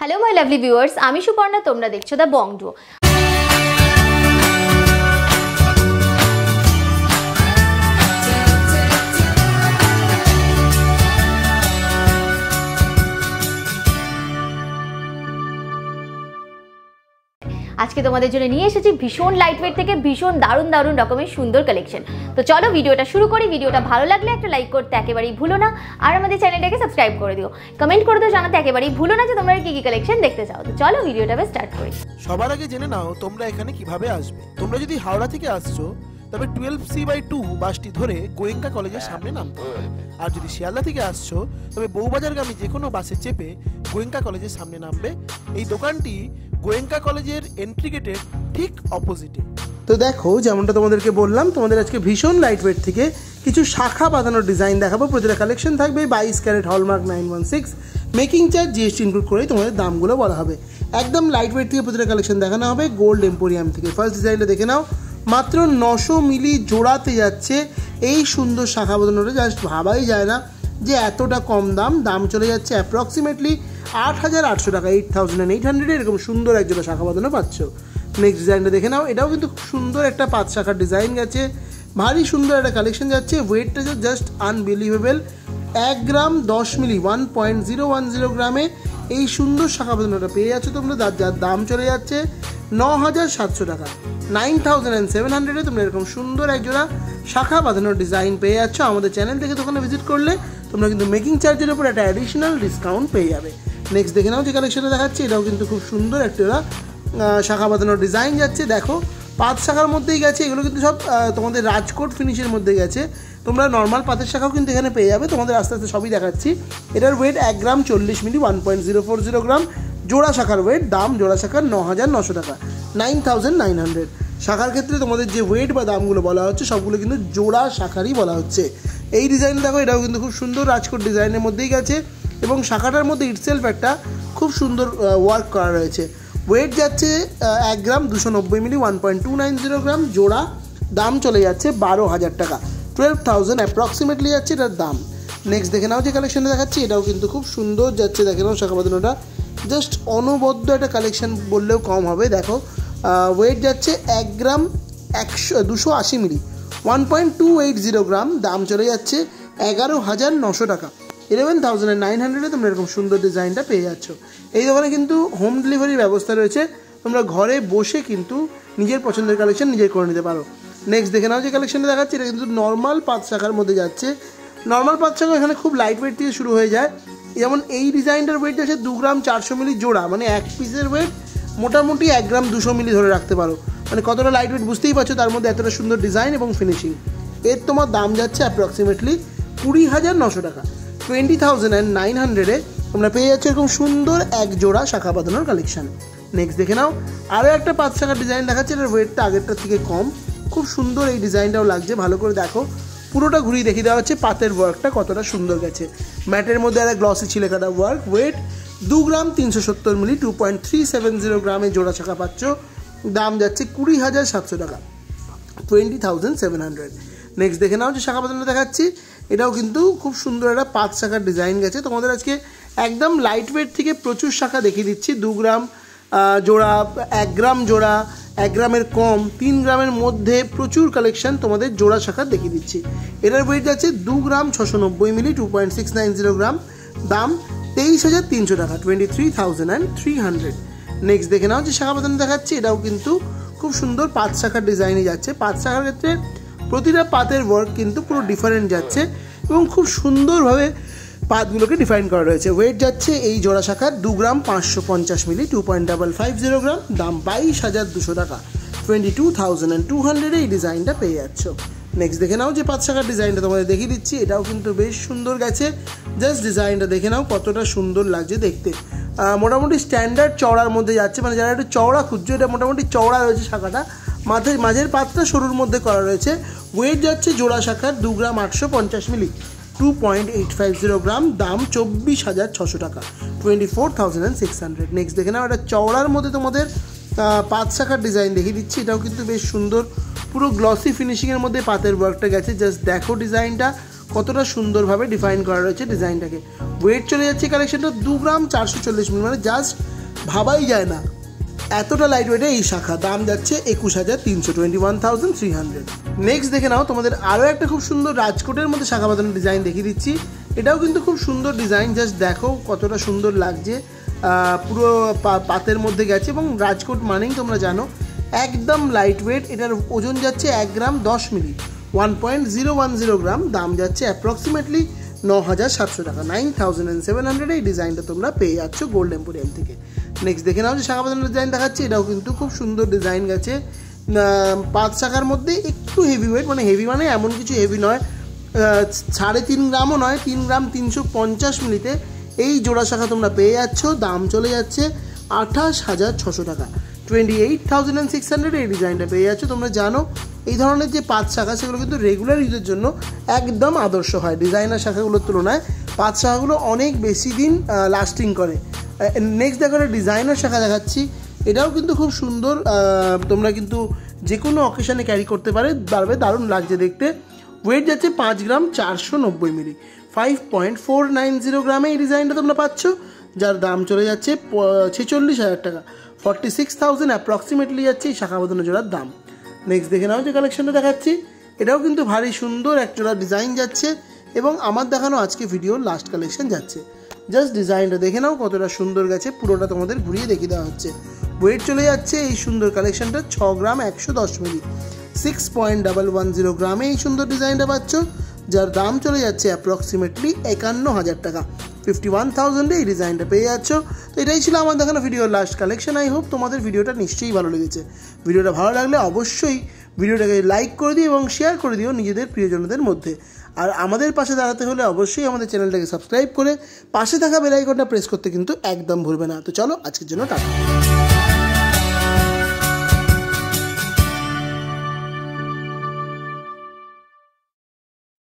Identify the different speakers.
Speaker 1: Hello my lovely viewers, আমি সুপর্ণা, তোমরা দেখছো দ্য বং ডুও। আজকে তোমাদের জন্য নিয়ে এসেছি ভীষণ লাইটওয়েট থেকে ভীষণ দারুণ দারুণ রকমের সুন্দর কালেকশন। তো চলো ভিডিওটা শুরু করি। ভিডিওটা ভালো লাগলে একটা লাইক করতে একেবারেই ভুলো না, আর আমাদের চ্যানেলটাকে সাবস্ক্রাইব করে দিও। কমেন্ট করে দিও, জানাতে একেবারেই ভুলো না যে তোমরা কি কি কালেকশন দেখতে চাও। তো চলো ভিডিওটা স্টার্ট করি।
Speaker 2: সবার আগে জেনে নাও তোমরা এখানে কিভাবে আসবে। তোমরা যদি হাওড়া থেকে আসছো তবে 12C/2 বাসটি ধরে গোয়েঙ্কা কলেজের সামনে নামতে হবে। আর যদি শিয়ালদা থেকে আসছো তবে বউবাজারগামী যে কোনো বাসে চেপে গোয়েঙ্কা কলেজের সামনে নামবে। এই দোকানটি গোয়েঙ্কা কলেজের এন্ট্রি গেটের ঠিক অপোজিটে। তো দেখো, যেমনটা তোমাদেরকে বললাম, তোমাদের আজকে ভীষণ লাইটওয়েট থেকে কিছু শাখা বাঁধানোর ডিজাইন দেখাবো। প্রতিটা কালেকশন থাকবে 22 carat hallmark 916, making charge GST include করেই তোমাদের দামগুলো বলা হবে। একদম লাইটওয়েট থেকে প্রতিটা কালেকশন দেখানো হবে গোল্ড এম্পোরিয়াম থেকে। ফার্স্ট ডিজাইনটা দেখে নাও, মাত্র 900 মিলি জোড়াতে যাচ্ছে এই সুন্দর শাখা বাঁধানোটা। জাস্ট ভাবাই যায় না যে এতটা কম দাম চলে যাচ্ছে অ্যাপ্রক্সিমেটলি 8,800 টাকা, 8,800 এরকম সুন্দর একজোড়া শাখা বাঁধানো পাচ্ছ। নেক্সট ডিজাইনটা দেখে নাও, এটাও কিন্তু খুব সুন্দর একটা 5 শাখার ডিজাইন গেছে, ভারী সুন্দর একটা কালেকশন যাচ্ছে। ওয়েটটা জাস্ট আনবিলিভেবল, 1 গ্রাম 10 মিলি 1.010 গ্রামে এই সুন্দর শাখা বাঁধানোটা পেয়ে যাচ্ছ তোমরা, যার দাম চলে যাচ্ছে 9,700 টাকা। 9,700 তোমরা এরকম সুন্দর একজোড়া শাখা বাঁধানোর ডিজাইন পেয়ে যাচ্ছ। আমাদের চ্যানেল থেকে দোকানে ভিজিট করলে তোমরা কিন্তু মেকিং চার্জের উপর একটা অ্যাডিশনাল ডিসকাউন্ট পেয়ে যাবে। নেক্সট দেখে নাও যে কালেকশনটা দেখাচ্ছি, এটাও কিন্তু খুব সুন্দর একটা শাখা বাঁধানোর ডিজাইন যাচ্ছে। দেখো 5 শাখার মধ্যেই গেছে, এগুলো কিন্তু সব তোমাদের রাজকোট ফিনিশের মধ্যে গেছে। তোমরা নর্মাল পাতের শাখাও কিন্তু এখানে পেয়ে যাবে, তোমাদের আস্তে আস্তে সবই দেখাচ্ছি। এটার ওয়েট 1 গ্রাম 40 মিলি 1.040 গ্রাম। জোড়া শাখার ওয়েট, দাম জোড়া শাখার 9,900 টাকা, 9,900। শাখার ক্ষেত্রে তোমাদের যে ওয়েট বা দামগুলো বলা হচ্ছে সবগুলো কিন্তু জোড়া শাখারই বলা হচ্ছে। এই ডিজাইন দেখো, এটাও কিন্তু খুব সুন্দর রাজকোট ডিজাইনের মধ্যেই গেছে এবং শাখাটার মধ্যে ইটসেলফ একটা খুব সুন্দর ওয়ার্ক করা রয়েছে। ওয়েট যাচ্ছে 1 গ্রাম 290 মিলি 1.290 গ্রাম। জোড়া দাম চলে যাচ্ছে 12,000 টাকা, 12,000 অ্যাপ্রক্সিমেটলি যাচ্ছে এটার দাম। নেক্সট দেখে নাও যে কালেকশনটা দেখাচ্ছি, এটাও কিন্তু খুব সুন্দর যাচ্ছে। দেখে নাও শাখা বাঁধানোটা জাস্ট অনবদ্য একটা কালেকশন বললেও কম হবে। দেখো ওয়েট যাচ্ছে 1 গ্রাম 280 মিলি 1.280 গ্রাম। দাম চলে যাচ্ছে 11,900 টাকা, 11,900 তোমরা এরকম সুন্দর ডিজাইনটা পেয়ে যাচ্ছ। এই দোকানে কিন্তু হোম ডেলিভারির ব্যবস্থা রয়েছে, তোমরা ঘরে বসে কিন্তু নিজের পছন্দের কালেকশন নিজে করে নিতে পারো। নেক্সট দেখে নাও যে কালেকশনটা দেখাচ্ছি, এটা কিন্তু নর্মাল 5 শাখার মধ্যে যাচ্ছে। নর্মাল 5 শাখা এখানে খুব লাইট ওয়েট থেকে শুরু হয়ে যায়। যেমন এই ডিজাইনটার ওয়েট যাচ্ছে 2 গ্রাম 400 মিলি জোড়া, মানে এক পিসের ওয়েট মোটামুটি 1 গ্রাম 200 মিলি ধরে রাখতে পারো। মানে কতটা লাইট ওয়েট বুঝতেই পারছো, তার মধ্যে এতটা সুন্দর ডিজাইন এবং ফিনিশিং। এর তোমার দাম যাচ্ছে অ্যাপ্রক্সিমেটলি 20,900 টাকা, 20,900-এ তোমরা পেয়ে যাচ্ছ এরকম সুন্দর এক জোড়া শাখা বাঁধানোর কালেকশন। নেক্সট দেখে নাও, আরও একটা 5 শাখার ডিজাইন দেখাচ্ছে, এটার ওয়েটটা আগেরটার থেকে কম। খুব সুন্দর এই ডিজাইনটাও লাগছে, ভালো করে দেখো, পুরোটা ঘুরিয়ে দেখিয়ে দেওয়া হচ্ছে পাতের ওয়ার্কটা কতটা সুন্দর গেছে। ম্যাটের মধ্যে একটা গ্লসি ছিলেকাটা ওয়ার্ক। ওয়েট 2 গ্রাম 370 মিলি 2.370 গ্রামে জোড়া শাখা পাচ্ছ। দাম যাচ্ছে 20,700 টাকা, 20,700। নেক্সট দেখে নাও যে শাখা বাঁধানো দেখাচ্ছি, এটাও কিন্তু খুব সুন্দর একটা 5 শাখার ডিজাইন গেছে। তোমাদের আজকে একদম লাইট ওয়েট থেকে প্রচুর শাখা দেখিয়ে দিচ্ছি। 2 গ্রাম জোড়া, 1 গ্রাম জোড়া, 1 গ্রামের কম, 3 গ্রামের মধ্যে প্রচুর কালেকশন তোমাদের জোড়া শাখা দেখিয়ে দিচ্ছি। এটার ওয়েট যাচ্ছে 2 গ্রাম 690 মিলি 2.690 গ্রাম। দাম 23,300 টাকা, 23,300। নেক্সট দেখে নাও যে শাখা বাঁধানো দেখাচ্ছি, এটাও কিন্তু খুব সুন্দর 5 শাখার ডিজাইনে যাচ্ছে। 5 শাখার ক্ষেত্রে প্রতিটা পাতের ওয়ার্ক কিন্তু পুরো ডিফারেন্ট যাচ্ছে এবং খুব সুন্দরভাবে পাতগুলোকে ডিফাইন করা রয়েছে। ওয়েট যাচ্ছে এই জোড়া শাখার 2 গ্রাম 550 মিলি 2.550 গ্রাম। দাম 22,200 টাকা, 22,200-এ এই ডিজাইনটা পেয়ে যাচ্ছ। নেক্সট দেখে নাও যে 5 শাখার ডিজাইনটা তোমাদের দেখিয়ে দিচ্ছি, এটাও কিন্তু বেশ সুন্দর গেছে। জাস্ট ডিজাইনটা দেখে নাও কতটা সুন্দর লাগছে দেখতে। মোটামুটি স্ট্যান্ডার্ড চওড়ার মধ্যে যাচ্ছে, মানে যারা একটু চওড়া খুঁজছো, এটা মোটামুটি চওড়া রয়েছে শাখাটা। মাঝের পাতটা সরুর মধ্যে করা রয়েছে। ওয়েট যাচ্ছে জোড়া শাখার 2 গ্রাম 850 মিলি 2.850 গ্রাম। দাম 24,600 টাকা, 24,600। নেক্সট দেখে নাও, এটা চওড়ার মধ্যে তোমাদের 5 শাখার ডিজাইন দেখিয়ে দিচ্ছি। এটাও কিন্তু বেশ সুন্দর, পুরো গ্লসি ফিনিশিংয়ের মধ্যে পাতের ওয়ার্কটা গেছে। জাস্ট দেখো ডিজাইনটা কতটা সুন্দরভাবে ডিফাইন করা রয়েছে ডিজাইনটাকে। ওয়েট চলে যাচ্ছে কালেকশনটা 2 গ্রাম 440 মিলি, মানে জাস্ট ভাবাই যায় না এতটা লাইট ওয়েটে এই শাখা। দাম যাচ্ছে 21,300, 21,300। নেক্সট দেখে নাও, তোমাদের আরও একটা খুব সুন্দর রাজকোটের মধ্যে শাখা বাঁধানোর ডিজাইন দেখিয়ে দিচ্ছি। এটাও কিন্তু খুব সুন্দর ডিজাইন, জাস্ট দেখো কতটা সুন্দর লাগছে। পুরো পাতের মধ্যে গেছে এবং রাজকোট মানেই তোমরা জানো একদম লাইট ওয়েট। এটার ওজন যাচ্ছে 1 গ্রাম 10 মিলি, 1.010 গ্রাম। দাম যাচ্ছে অ্যাপ্রক্সিমেটলি 9,700 টাকা, 9,700। এই ডিজাইনটা তোমরা পেয়ে যাচ্ছ গোল্ড এম্পোরিয়াম থেকে। নেক্সট দেখে নাও যে শাখা বাঁধানোর ডিজাইন দেখাচ্ছে, এটাও কিন্তু খুব সুন্দর ডিজাইন গেছে। 5 শাখার মধ্যে একটু হেভি ওয়েট, মানে হেভি মানে এমন কিছু হেভি নয়, 3.5 গ্রামও নয়, 3 গ্রাম 350 মিলিতে এই জোড়া শাখা তোমরা পেয়ে যাচ্ছ। দাম চলে যাচ্ছে 28,600 টাকা, 28,600। এই ডিজাইনটা পেয়ে যাচ্ছ। তোমরা জানো এই ধরনের যে 5 শাখা সেগুলো কিন্তু রেগুলার ইউজের জন্য একদম আদর্শ হয়। ডিজাইনার শাখাগুলোর তুলনায় 5 শাখাগুলো অনেক বেশি দিন লাস্টিং করে। নেক্সট দেখো ডিজাইনার শাখা দেখাচ্ছি, এটাও কিন্তু খুব সুন্দর। তোমরা কিন্তু যে কোনো অকেশানে ক্যারি করতে পারবে, দারুণ লাগছে দেখতে। ওয়েট যাচ্ছে 5 গ্রাম 490 মিলি, 5.490 গ্রামে এই ডিজাইনটা তোমরা পাচ্ছ, যার দাম চলে যাচ্ছে 46,000 টাকা, 46,000 অ্যাপ্রক্সিমেটলি যাচ্ছে এই শাখা বাঁধানো জোড়ার দাম। নেক্সট দেখে নাও যে কালেকশনটা দেখাচ্ছি, এটাও কিন্তু ভারী সুন্দর এক জোড়া ডিজাইন যাচ্ছে এবং আমার দেখানো আজকে ভিডিওর লাস্ট কালেকশন যাচ্ছে। জাস্ট ডিজাইনটা দেখে নাও কতটা সুন্দর গেছে, পুরোটা তোমাদের ঘুরিয়ে দেখিয়ে দেওয়া হচ্ছে। ওয়েট চলে যাচ্ছে এই সুন্দর কালেকশনটা 6 গ্রাম 110 মিলি, 6.110 গ্রামে এই সুন্দর ডিজাইনটা পাচ্ছ, যার দাম চলে যাচ্ছে অ্যাপ্রক্সিমেটলি 51,000 টাকা, 51,000 এই ডিজাইনটা পেয়ে যাচ্ছ। তো এটাই ছিল আমার দেখানো ভিডিওর লাস্ট কালেকশন। আই হোপ তোমাদের ভিডিওটা নিশ্চয়ই ভালো লেগেছে। ভিডিওটা ভালো লাগলে অবশ্যই ভিডিওটাকে লাইক করে দিও এবং শেয়ার করে দিও নিজেদের প্রিয়জনদের মধ্যে। আর আমাদের পাশে দাঁড়াতে হলে অবশ্যই আমাদের চ্যানেলটাকে সাবস্ক্রাইব করে পাশে থাকা বেল আইকনটা প্রেস করতে কিন্তু একদম ভুলবে না। তো চলো আজকের জন্য টাটা।